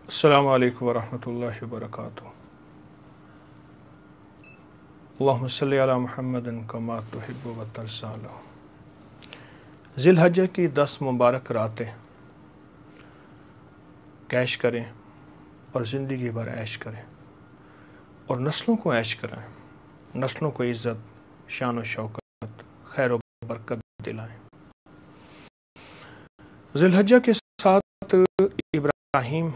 السلام علیکم ورحمۃ اللہ وبرکاتہ۔ اللہم صلی علی محمد کما تحب و ترضی۔ ذی الحجہ کی 10 مبارک راتیں کیش کریں اور زندگی بھر عیش کریں اور نسلوں کو عیش کرائیں، نسلوں کو عزت، شان و شوکت، خیر و برکت دلائیں۔ ذی الحجہ کے ساتھ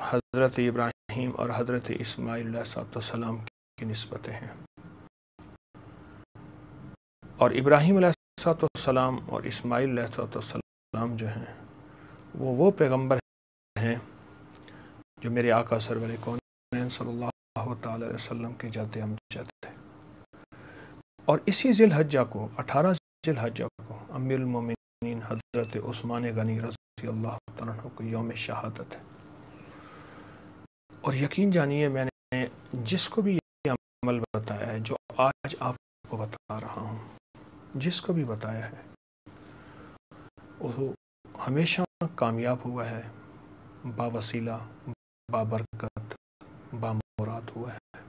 حضرت ابراہیم اور حضرت اسماعیل علیہ السلام کی نسبتیں ہیں، اور ابراہیم علیہ السلام اور اسماعیل علیہ السلام جو ہیں وہ پیغمبر ہیں جو میرے آقا سرور کونین صلی اللہ تعالی علیہ وسلم کے جد امجد تھے۔ اور اسی ذی الحجہ کو 18 ذی الحجہ کو امیر المومنین حضرت عثمان غنی رضی اللہ تعالیٰ عنہ کو یوم شہادت ہے۔ اور یقین جانیے میں نے جس کو بھی یہ عمل بتایا ہے جو آج آپ کو بتا رہا ہوں، جس کو بھی بتایا ہے وہ ہمیشہ کامیاب ہوا ہے، باوسیلہ، بابرکت، بامراد ہوا ہے۔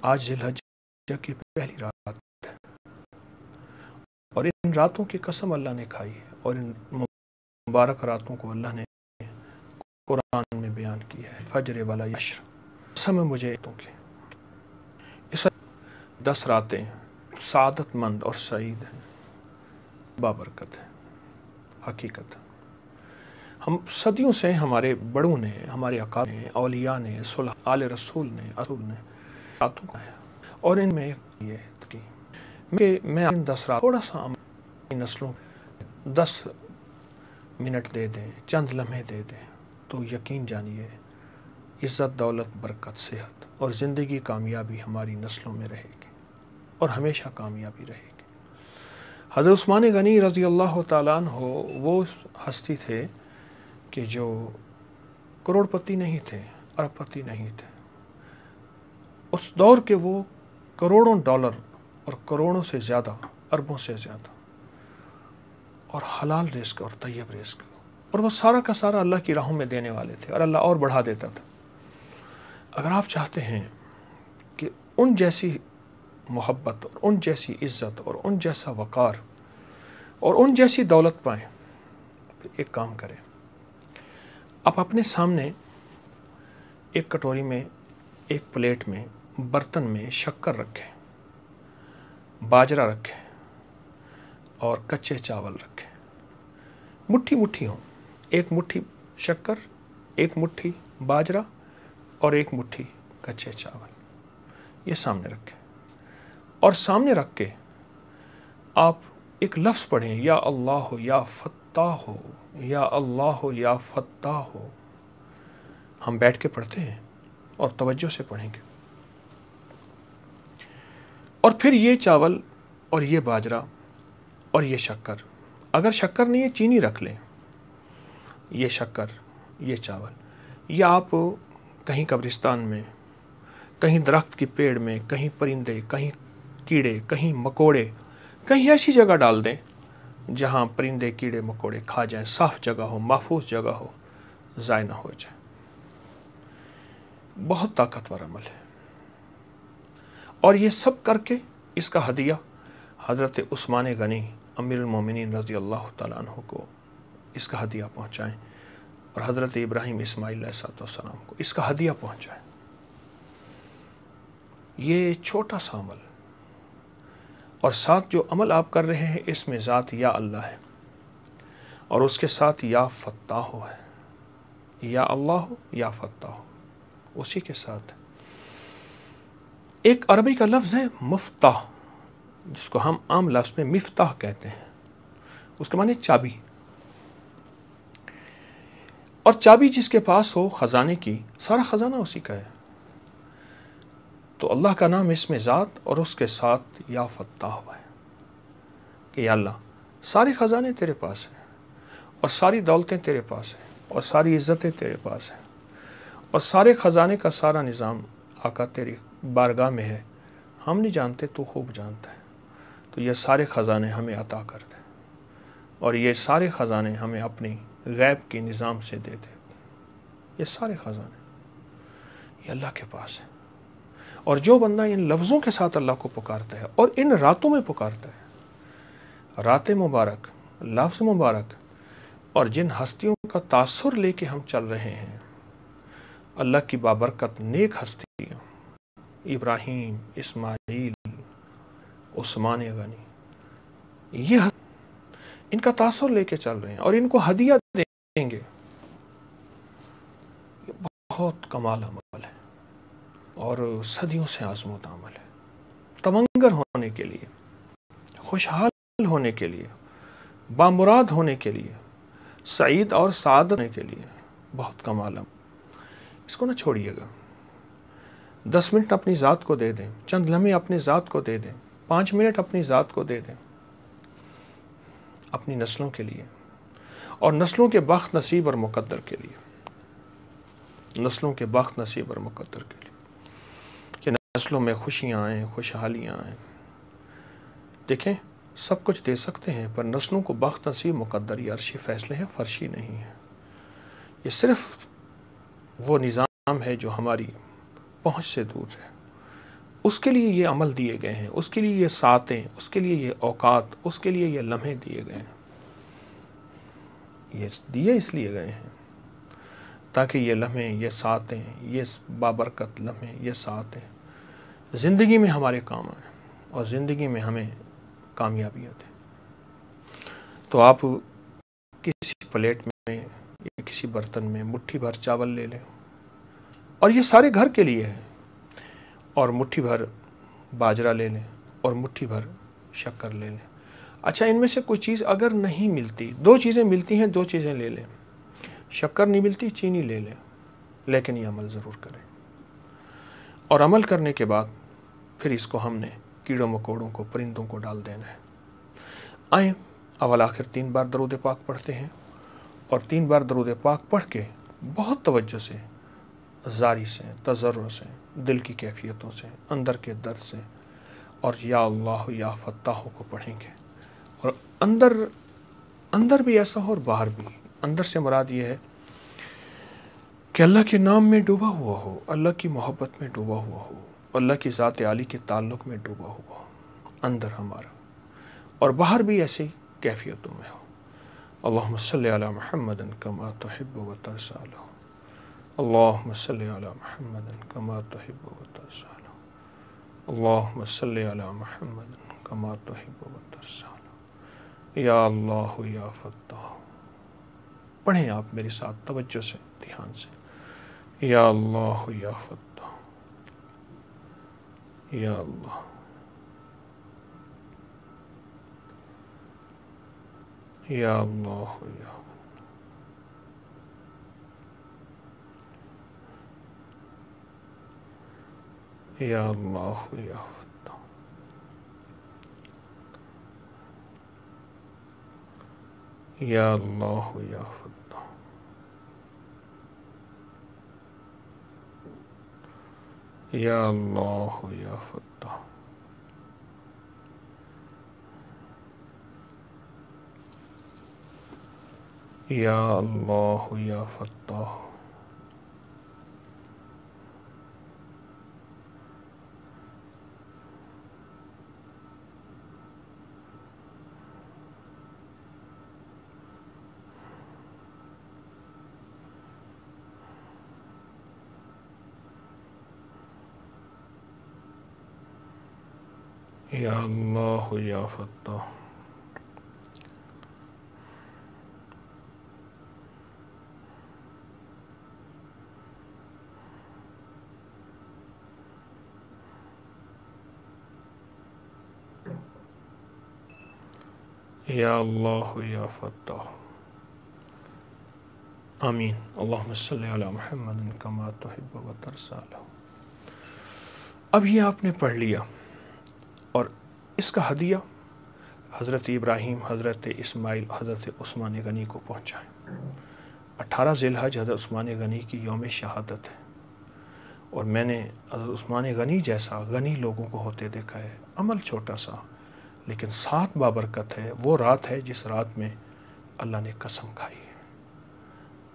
آج ذی الحجہ کی پہلی رات ہے اور ان راتوں کی قسم اللہ نے کھائی ہے، اور ان مبارک راتوں کو اللہ نے قرآن میں بیان کیا ہے۔ فجر والا یشر قسم مجھے تو کہ اس 10 راتیں سعادت مند اور سعید ہیں، بابرکت ہے، حقیقت۔ ہم صدیوں سے ہمارے بڑوں نے، ہمارے اکابر نے، اولیاء نے، صلحاء، آل رسول نے راتوں کا ہے، اور ان میں یہ کہ میں ان 10 رات تھوڑا سا نسلوں 10 منٹ دے دیں، چند لمحے دے دیں، تو یقین جانیے عزت، دولت، برکت، صحت اور زندگی کامیابی ہماری نسلوں میں رہے گی اور ہمیشہ کامیابی رہے گی۔ حضرت عثمان غنی رضی اللہ تعالیٰ عنہ وہ ہستی تھے کہ جو کروڑ پتی نہیں تھے، ارب پتی نہیں تھے۔ اس دور کے وہ کروڑوں ڈالر اور کروڑوں سے زیادہ، اربوں سے زیادہ، اور حلال رزق اور طیب رزق، اور وہ سارا کا سارا اللہ کی راہوں میں دینے والے تھے، اور اللہ اور بڑھا دیتا تھا۔ اگر آپ چاہتے ہیں کہ ان جیسی محبت اور ان جیسی عزت اور ان جیسا وقار اور ان جیسی دولت پائیں تو ایک کام کریں، آپ اپنے سامنے ایک کٹوری میں، ایک پلیٹ میں، برتن میں شکر رکھیں، باجرہ رکھیں اور کچے چاول رکھیں، مٹھی مٹھی ہوں، ایک مٹھی شکر، ایک مٹھی باجرہ اور ایک مٹھی کچے چاول، یہ سامنے رکھیں، اور سامنے رکھ کے آپ ایک لفظ پڑھیں، یا اللہ یا فتاح ہو، یا اللہ یا فتاح ہو۔ ہم بیٹھ کے پڑھتے ہیں اور توجہ سے پڑھیں گے، اور پھر یہ چاول اور یہ باجرہ اور یہ شکر، اگر شکر نہیں ہے چینی رکھ لیں، یہ شکر، یہ چاول، یہ آپ کہیں قبرستان میں، کہیں درخت کی پیڑ میں، کہیں پرندے، کہیں کیڑے، کہیں مکوڑے، کہیں ایسی جگہ ڈال دیں جہاں پرندے، کیڑے، مکوڑے کھا جائیں، صاف جگہ ہو، محفوظ جگہ ہو، ضائع نہ ہو جائے۔ بہت طاقتور عمل ہے، اور یہ سب کر کے اس کا ہدیہ حضرت عثمان غنی امیر المومنین رضی اللہ تعالیٰ عنہ کو اس کا ہدیہ پہنچائیں، اور حضرت ابراہیم اسماعیل علیہ السلام کو اس کا ہدیہ پہنچائیں۔ یہ چھوٹا سا عمل، اور ساتھ جو عمل آپ کر رہے ہیں اس میں ذات یا اللہ ہے، اور اس کے ساتھ یا فتاح ہے، یا اللہ یا فتاح، اسی کے ساتھ ایک عربی کا لفظ ہے مفتاح، جس کو ہم عام لفظ میں مفتاح کہتے ہیں، اس کے معنی چابی، اور چابی جس کے پاس ہو خزانے کی، سارا خزانہ اسی کا ہے۔ تو اللہ کا نام اس میں ذات اور اس کے ساتھ یا فتاح ہے کہ یا اللہ سارے خزانے تیرے پاس ہیں، اور ساری دولتیں تیرے پاس ہیں، اور ساری عزتیں تیرے پاس ہیں، اور سارے خزانے کا سارا نظام آقا تیری بارگاہ میں ہے، ہم نہیں جانتے، تو خوب جانتا ہے، تو یہ سارے خزانے ہمیں عطا کر دے، اور یہ سارے خزانے ہمیں اپنی غیب کی نظام سے دے دے۔ یہ سارے خزانے یہ اللہ کے پاس ہے. اور جو بندہ ان لفظوں کے ساتھ اللہ کو پکارتا ہے اور ان راتوں میں پکارتا ہے، رات مبارک، لفظ مبارک، اور جن ہستیوں کا تاثر لے کے ہم چل رہے ہیں، اللہ کی بابرکت نیک ہستیاں، ابراہیم، اسماعیل، عثمان غنی، یہ ان کا تاثر لے کے چل رہے ہیں اور ان کو ہدیہ دیں گے. یہ بہت کمال عمل ہے اور صدیوں سے آزمودہ عمل ہے. تمنگر ہونے کے لیے، خوشحال ہونے کے لیے، بامراد ہونے کے لیے، سعید اور سعادت ہونے کے لیے بہت کمال عمل. اس کو نہ چھوڑیے گا. 10 منٹ اپنی ذات کو دے دیں، چند لمحے اپنی ذات کو دے دیں، 5 منٹ اپنی ذات کو دے دیں اپنی نسلوں کے لیے اور نسلوں کے بخت نصیب اور مقدر کے لیے. نسلوں کے بخت نصیب اور مقدر کے لیے کہ نسلوں میں خوشیاں آئیں، خوشحالیاں آئیں. دیکھیں سب کچھ دے سکتے ہیں پر نسلوں کو بخت نصیب مقدر یہ عرشی فیصلے ہیں، فرشی نہیں ہے. یہ صرف وہ نظام ہے جو ہماری پہنچ سے دور ہے. اس کے لیے یہ عمل دیے گئے ہیں، اس کے لیے یہ ساعتیں، اس کے لیے یہ اوقات، اس کے لیے یہ لمحے دیے گئے ہیں. یہ دیے اس لیے گئے ہیں تاکہ یہ لمحے، یہ ساعتیں، یہ بابرکت لمحے، یہ ساعتیں زندگی میں ہمارے کام آئیں اور زندگی میں ہمیں کامیابیاں دیں. تو آپ کسی پلیٹ میں یا کسی برتن میں مٹھی بھر چاول لے لیں اور یہ سارے گھر کے لیے ہے، اور مٹھی بھر باجرہ لے لیں اور مٹھی بھر شکر لے لیں. اچھا ان میں سے کوئی چیز اگر نہیں ملتی، 2 چیزیں ملتی ہیں، 2 چیزیں لے لیں. شکر نہیں ملتی، چینی لے لیں، لیکن یہ عمل ضرور کریں. اور عمل کرنے کے بعد پھر اس کو ہم نے کیڑوں مکوڑوں کو، پرندوں کو ڈال دینا ہے. آئیں اول آخر 3 بار درود پاک پڑھتے ہیں اور 3 بار درود پاک پڑھ کے بہت توجہ سے، زاری سے، تضرع سے، دل کی کیفیتوں سے، اندر کے درد سے، اور یا اللہ یا فتاح کو پڑھیں گے. اور اندر بھی ایسا ہو اور باہر بھی. اندر سے مراد یہ ہے کہ اللہ کے نام میں ڈوبا ہوا ہو، اللہ کی محبت میں ڈوبا ہوا ہو، اللہ کی ذات عالی کے تعلق میں ڈوبا ہوا ہو اندر ہمارا، اور باہر بھی ایسی کیفیتوں میں ہو. اللہم صلی علی محمد کما تحب و ترضی. اللہم صلی علی محمد کما تحب و ترضی. اللہم صلی علی محمد کما تحب و ترضی. یا اللہ یا فتاح. پڑھیں آپ میرے ساتھ توجہ سے، دھیان سے. یا اللہ یا فتاح. یا اللہ. یا اللہ یا یا اللہ یا فتاح. یا اللہ یا فتاح. یا اللہ یا فتاح. یا اللہ یا فتاح. یا اللہ یا فتاح. یا اللہ یا فتاح. آمین. اللہم صلی علی محمد کما تحب و ترضی. اب یہ آپ نے پڑھ لیا اور اس کا ہدیہ حضرت ابراہیم، حضرت اسماعیل، حضرت عثمان غنی کو پہنچائیں. 18 ذی الحج حضرت عثمان غنی کی یوم شہادت ہے، اور میں نے حضرت عثمان غنی جیسا غنی لوگوں کو ہوتے دیکھا ہے. عمل چھوٹا سا لیکن ساتھ بابرکت ہے. وہ رات ہے جس رات میں اللہ نے قسم کھائی ہے.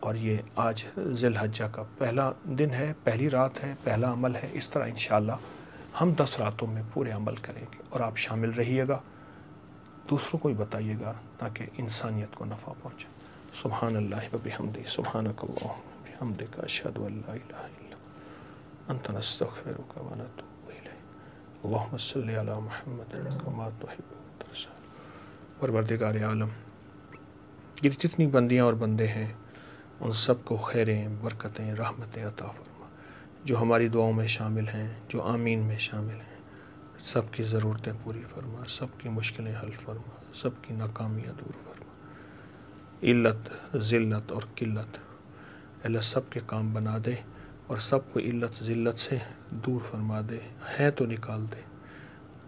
اور یہ آج ذی الحجہ کا پہلا دن ہے، پہلی رات ہے، پہلا عمل ہے. اس طرح انشاءاللہ ہم 10 راتوں میں پورے عمل کریں گے، اور آپ شامل رہیے گا، دوسروں کو بھی بتائیے گا تاکہ انسانیت کو نفع پہنچے. سبحان اللہ و بحمدہ، سبحانک اللہم و بحمدک، اشہد ان لا الہ الا انت، نستغفرک و نتوب الیک. اللہم صلی علی محمد کما تحب و ترضی. پروردگار عالم، یہ جتنی بندیاں اور بندے ہیں ان سب کو خیریں، برکتیں، رحمتیں عطا فرما. جو ہماری دعاؤں میں شامل ہیں، جو آمین میں شامل ہیں، سب کی ضرورتیں پوری فرما، سب کی مشکلیں حل فرما، سب کی ناکامیاں دور فرما. علت، ذلت اور قلت اللہ سب کے کام بنا دے، اور سب کو علت ذلت سے دور فرما دے، ہیں تو نکال دے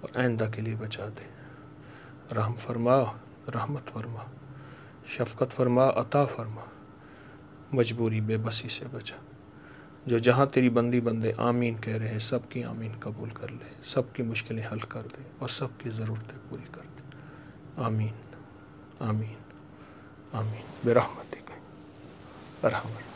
اور آئندہ کے لیے بچا دے. رحم فرما، رحمت فرما، شفقت فرما، عطا فرما، مجبوری بے بسی سے بچا. جو جہاں تیری بندی بندے آمین کہہ رہے، سب کی آمین قبول کر لے، سب کی مشکلیں حل کر دے اور سب کی ضرورتیں پوری کر دے. آمین آمین آمین برحمتک ارحم الراحمین.